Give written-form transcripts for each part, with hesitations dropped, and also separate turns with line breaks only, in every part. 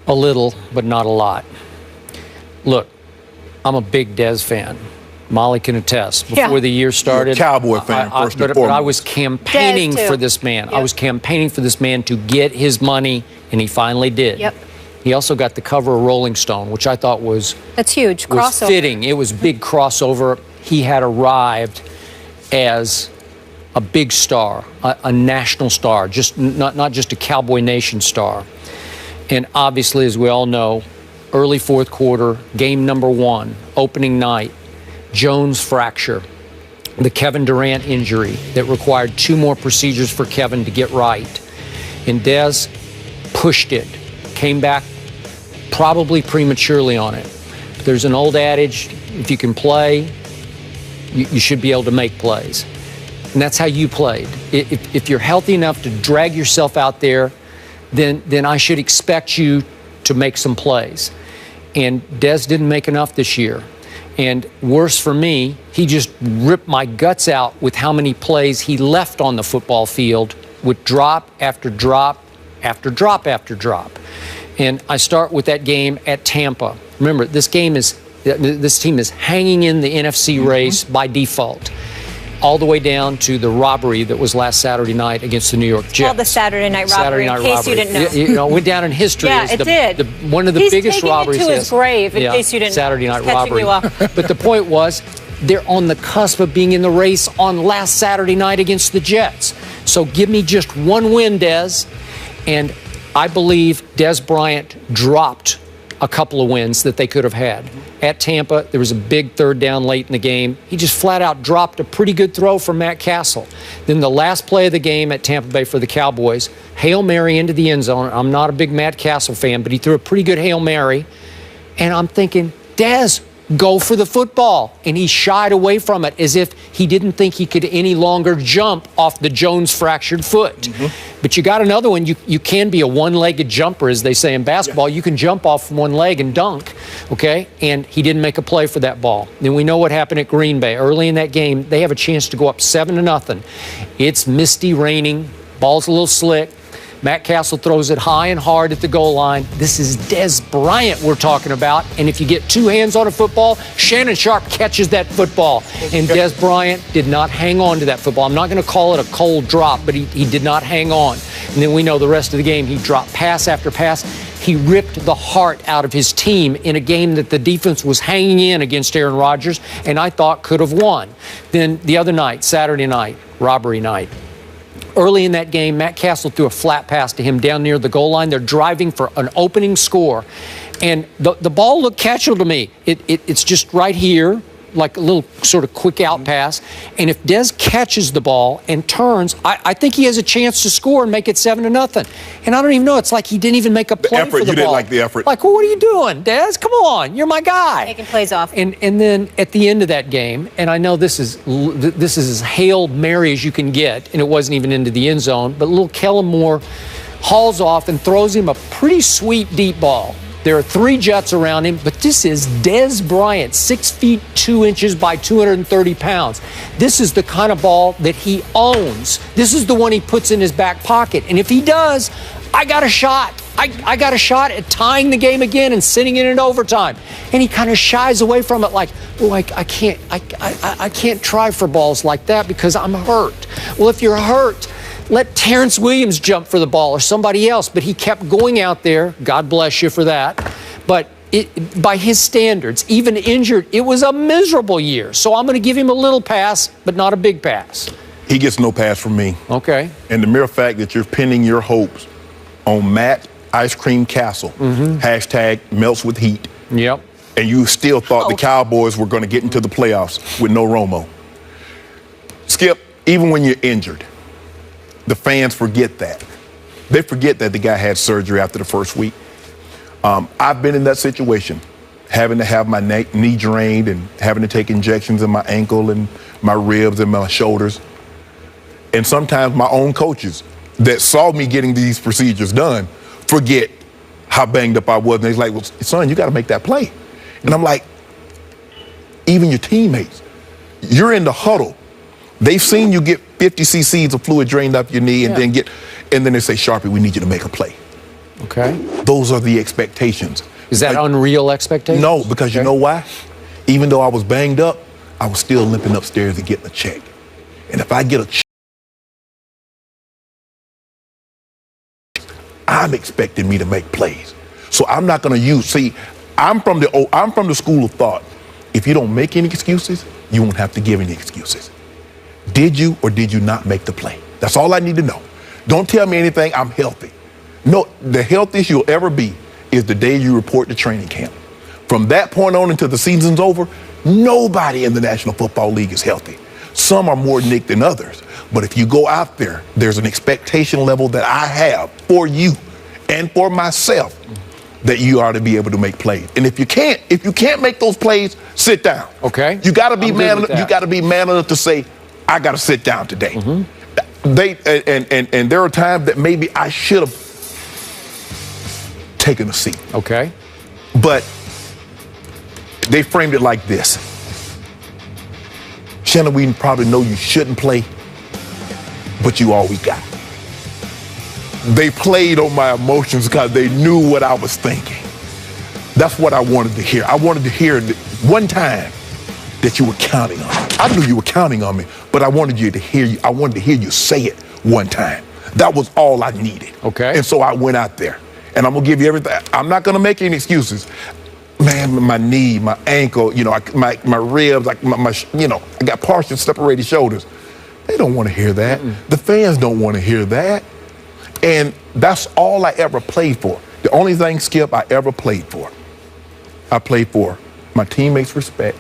A little, but not a lot. Look, I'm a big Dez fan. Molly can attest. Before the year started,
you're a Cowboy fan, first and
but
foremost.
I was campaigning for this man. Yep. I was campaigning for this man to get his money, and he finally did.
Yep.
He also got the cover of Rolling Stone, which I thought was
that's huge.
Was fitting. It was big crossover. He had arrived as a big star, a national star, just not just a Cowboy Nation star. And obviously, as we all know, early fourth quarter, game number 1, opening night, Jones fracture, the Kevin Durant injury that required 2 more procedures for Kevin to get right. And Dez pushed it, came back probably prematurely on it. There's an old adage, if you can play, you should be able to make plays. And that's how you played. If you're healthy enough to drag yourself out there, then I should expect you to make some plays. And Dez didn't make enough this year. And worse for me, he just ripped my guts out with how many plays he left on the football field with drop after drop after drop after drop. And I start with that game at Tampa. Remember, this team is hanging in the NFC race by default, all the way down to the robbery that was last Saturday night against the New York Jets.
It's called the Saturday Night Robbery, in case you didn't know.
You know, it went down in history as one of the biggest robberies.
He's taking it to his grave, in case you didn't know.
Saturday Night Robbery.
You up.
But the point was, they're on the cusp of being in the race on last Saturday night against the Jets. So give me just one win, Dez. And I believe Dez Bryant dropped a couple of wins that they could have had. At Tampa, there was a big third down late in the game. He just flat out dropped a pretty good throw from Matt Castle. Then the last play of the game at Tampa Bay for the Cowboys, Hail Mary into the end zone. I'm not a big Matt Castle fan, but he threw a pretty good Hail Mary. And I'm thinking, Dez, go for the football. And he shied away from it as if he didn't think he could any longer jump off the Jones fractured foot. But you got another one. You can be a one-legged jumper, as they say in basketball. You can jump off one leg and dunk, okay? And he didn't make a play for that ball. Then we know what happened at Green Bay. Early in that game, they have a chance to go up 7-0. It's misty, raining. Ball's a little slick. Matt Castle throws it high and hard at the goal line. This is Dez Bryant we're talking about. And if you get 2 hands on a football, Shannon Sharp catches that football. And Dez Bryant did not hang on to that football. I'm not going to call it a cold drop, but he did not hang on. And then we know the rest of the game, he dropped pass after pass. He ripped the heart out of his team in a game that the defense was hanging in against Aaron Rodgers and I thought could have won. Then the other night, Saturday night, robbery night. Early in that game, Matt Castle threw a flat pass to him down near the goal line. They're driving for an opening score. And the ball looked catchable to me. It's just right here, like a little sort of quick out pass. And if Dez catches the ball and turns, I think he has a chance to score and make it 7-0. And I don't even know. It's like he didn't even make a play for the ball.
You didn't like the effort.
Like, well, what are you doing, Dez? Come on. You're my guy.
Taking plays off.
And then at the end of that game, and I know this is as Hail Mary as you can get, and it wasn't even into the end zone, but little Kellen Moore hauls off and throws him a pretty sweet deep ball. There are 3 Jets around him, but this is Dez Bryant, 6 feet 2 inches by 230 pounds. This is the kind of ball that he owns. This is the one he puts in his back pocket. And if he does, I got a shot. I got a shot at tying the game again and sending it in overtime. And he kind of shies away from it like, oh, I can't try for balls like that because I'm hurt. Well, if you're hurt, let Terrence Williams jump for the ball or somebody else. But he kept going out there. God bless you for that. But by his standards, even injured, it was a miserable year. So I'm going to give him a little pass, but not a big pass.
He gets no pass from me.
Okay.
And the mere fact that you're pinning your hopes on Matt Ice Cream Castle, hashtag melts with heat.
Yep.
And you still thought the Cowboys were going to get into the playoffs with no Romo. Skip, even when you're injured, the fans forget that. They forget that the guy had surgery after the first week. I've been in that situation, having to have my knee drained and having to take injections in my ankle and my ribs and my shoulders. And sometimes my own coaches that saw me getting these procedures done forget how banged up I was. And they're like, well, son, you got to make that play. And I'm like, even your teammates, you're in the huddle. They've seen you get 50 cc's of fluid drained up your knee and then they say, Sharpie, we need you to make a play.
Okay.
Those are the expectations.
Is that unreal expectations?
No, because you know why? Even though I was banged up, I was still limping upstairs and getting a check. And if I get a check, I'm expecting me to make plays. So I'm not going to use, see, I'm from the school of thought. If you don't make any excuses, you won't have to give any excuses. Did you or did you not make the play? That's all I need to know. Don't tell me anything. I'm healthy. No, the healthiest you'll ever be is the day you report to training camp. From that point on until the season's over, nobody in the National Football League is healthy. Some are more nicked than others. But if you go out there, there's an expectation level that I have for you and for myself that you ought to be able to make plays. And if you can't make those plays, sit down.
Okay.
You got to be man. You got to be man enough to say, I got to sit down today. And there are times that maybe I should have taken a seat.
Okay.
But they framed it like this. Shannon, we probably know you shouldn't play, but you all we got. They played on my emotions because they knew what I was thinking. That's what I wanted to hear. I wanted to hear one time that you were counting on me. I knew you were counting on me, but I wanted to hear you say it one time. That was all I needed.
Okay.
And so I went out there, and I'm gonna give you everything. I'm not gonna make any excuses. Man, my knee, my ankle, my ribs, like I got partial separated shoulders. They don't want to hear that. The fans don't want to hear that. And that's all I ever played for. The only thing, Skip, I ever played for. I played for my teammates' respect,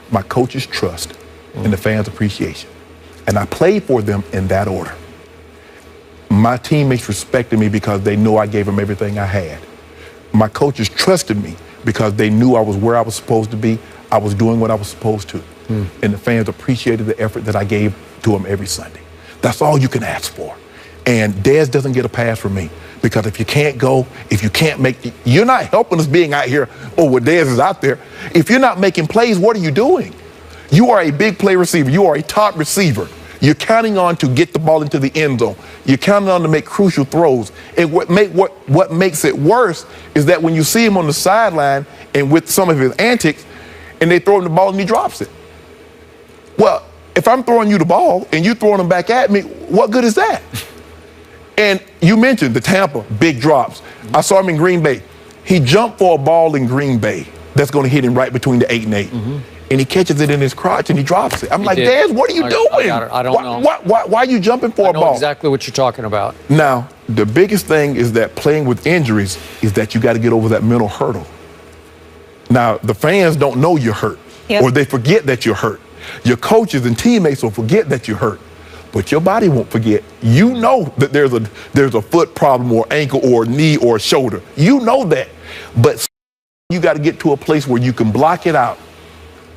my coach's trust, and the fans' appreciation. And I played for them in that order. My teammates respected me because they knew I gave them everything I had. My coaches trusted me because they knew I was where I was supposed to be. I was doing what I was supposed to. And the fans appreciated the effort that I gave to them every Sunday. That's all you can ask for. And Dez doesn't get a pass from me because if you can't go, if you can't make, you're not helping us being out here, Dez is out there. If you're not making plays, what are you doing? You are a big play receiver. You are a top receiver. You're counting on to get the ball into the end zone. You're counting on to make crucial throws. And what makes it worse is that when you see him on the sideline and with some of his antics, and they throw him the ball and he drops it. Well, if I'm throwing you the ball and you throwing them back at me, what good is that? And you mentioned the Tampa, big drops. I saw him in Green Bay. He jumped for a ball in Green Bay that's going to hit him right between the 8 and 8. And he catches it in his crotch and he drops it. I'm like, Dez, what are you doing?
I don't know.
Why are you jumping for a ball?
I know exactly what you're talking about.
Now, the biggest thing is that playing with injuries is that you got to get over that mental hurdle. Now, the fans don't know you're hurt, or they forget that you're hurt. Your coaches and teammates will forget that you're hurt, but your body won't forget. You know that there's a foot problem or ankle or knee or shoulder. You know that, but you got to get to a place where you can block it out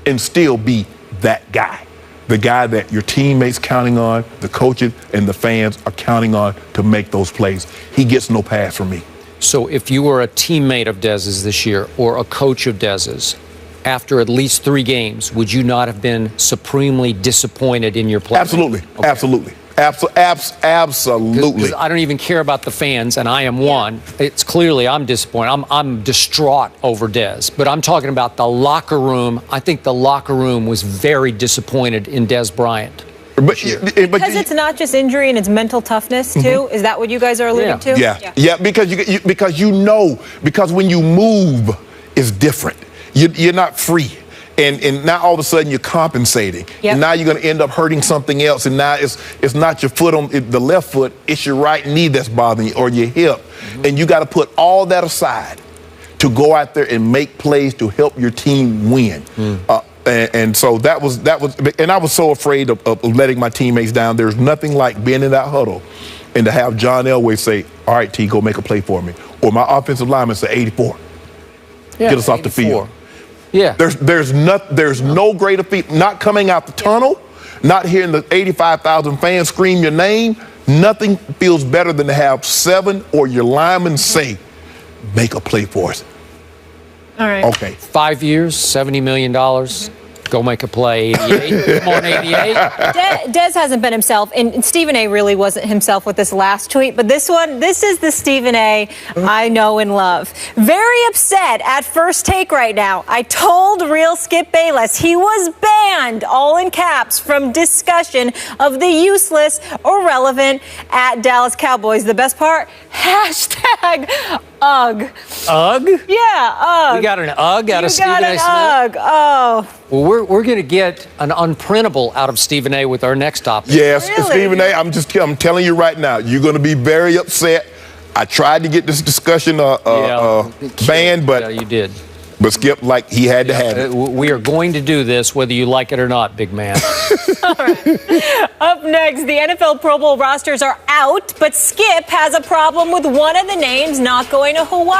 and still be that guy. The guy that your teammates counting on, the coaches and the fans are counting on to make those plays. He gets no pass from me.
So if you were a teammate of Dez's this year or a coach of Dez's, after at least 3 games, would you not have been supremely disappointed in your play?
Absolutely. Okay. Absolutely. Absolutely.
Because I don't even care about the fans, and I am one. It's clearly I'm disappointed. I'm distraught over Dez. But I'm talking about the locker room. I think the locker room was very disappointed in Dez Bryant.
Because it's not just injury and it's mental toughness too. Is that what you guys are alluding to?
Yeah. Because when you move, it's different. You're not free. And now all of a sudden you're compensating. And now you're going to end up hurting something else. And now it's not your foot on the left foot, it's your right knee that's bothering you or your hip. And you got to put all that aside to go out there and make plays to help your team win. And so that was, and I was so afraid of letting my teammates down. There's nothing like being in that huddle and to have John Elway say, all right, T, go make a play for me. Or my offensive lineman say, 84. Get us off the field.
Yeah.
There's no greater feat. Not coming out the tunnel, not hearing the 85,000 fans scream your name. Nothing feels better than to have 7 or your linemen say, make a play for us.
All right.
Okay.
5 years, $70 million. Go make a play, 88. Come on, 88.
Des hasn't been himself, and Stephen A. really wasn't himself with this last tweet, but this is the Stephen A. I know and love. Very upset at First Take right now. I told real Skip Bayless he was banned, all in caps, from discussion of the useless or relevant at Dallas Cowboys. The best part? Hashtag UGG.
UGG?
Yeah, UGG.
We got an UGG out of Stephen A. Smith?
UGG. Oh.
Well, we're going to get an unprintable out of Stephen A. with our next topic.
Yes,
Really?
Stephen A., I'm telling you right now, you're going to be very upset. I tried to get this discussion banned, but
yeah, you did.
But Skip, like, he had to have it.
We are going to do this whether you like it or not, big man.
All right. Up next, the NFL Pro Bowl rosters are out, but Skip has a problem with one of the names not going to Hawaii.